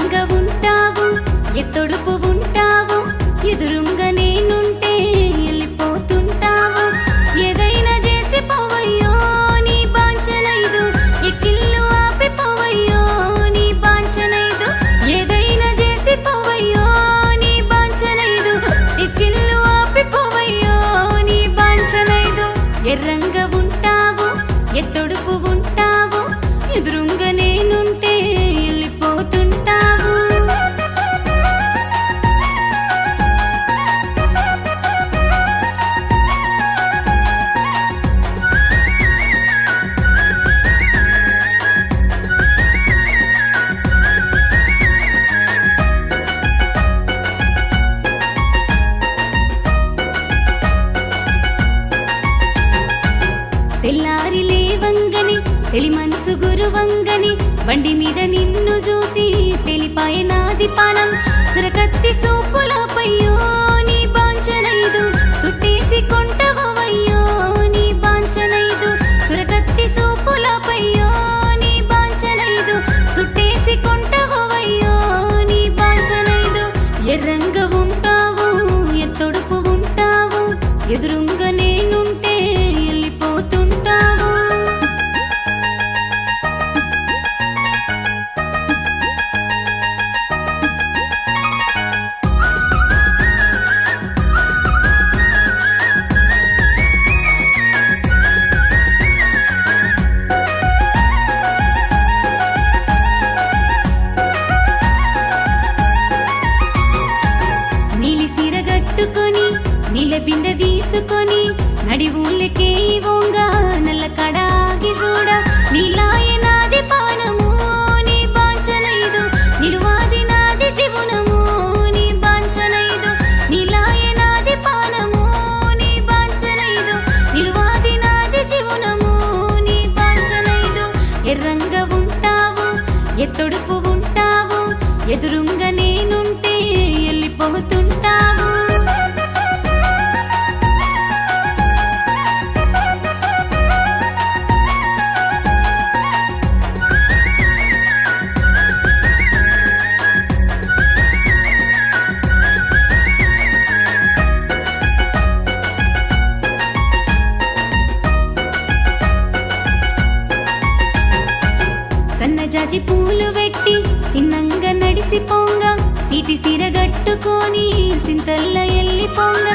ఎర్రంగ ఉంటావు ఎత్తొడుపు ఉంటావు ఎదురుంగ నేనుంటే వెళ్ళిపోతుంటావు ఏదైనా చేసి పోవయ్యో నీ బాంచనైదు ఎక్కిళ్ళు ఆపి పోవయ్యో నీ బాంచనైదు ఏదైనా చేసి పోవయ్యో నీ బాంచనైదు ఎక్కిళ్ళు ఆపి పోవయ్యో నీ బాంచనైదు ఎర్రంగ ఉంటావు ఎత్తొడుపు ఉంటావు ఎదురుంగ నేనుంటే వెళ్ళిపోతుంటావు తెల్లారి లేవంగని తెలిమంచు గురువంగని బండి మీద నిన్ను చూసి తెలిపాయ నాది పానం సురకత్తి సూపులపయ్యో నీ బాంచనైదు సుట్టేసి కొంటవయ్యో నీ బాంచనైదు సురకత్తి సూపులపయ్యో నీ బాంచనైదు సుట్టేసి కొంటవయ్యో నీ బాంచనైదు ఎర్రంగ ఉంటావు ఎత్తొడుపు ఉంటావు ఎదురుంగ నేనుంటే వెళ్ళిపోతుంటావు కట్టుకొని నీళ్ళ బిందె తీసుకొని నడి ఊళ్ళకే ఓంగా నల్ల కడాగి చూడ నీలాయ నాది పానము నీ బాంచనైదు నిలువాది నాది జీవనము నీ బాంచనైదు నీలాయ నాది పానము నీ బాంచనైదు నిలువాది నాది జీవనము నీ బాంచనైదు ఎర్రంగ ఉంటావు ఎత్తొడుపు ఉంటావు ఎదురుంగ నేనుంటే వెళ్ళిపోతుంటావు సన్నజాజి పూలు పెట్టి సిన్నంగా నడిసిపోంగా సీటి సిరగట్టుకొని సింతల్ల ఎల్లిపోంగా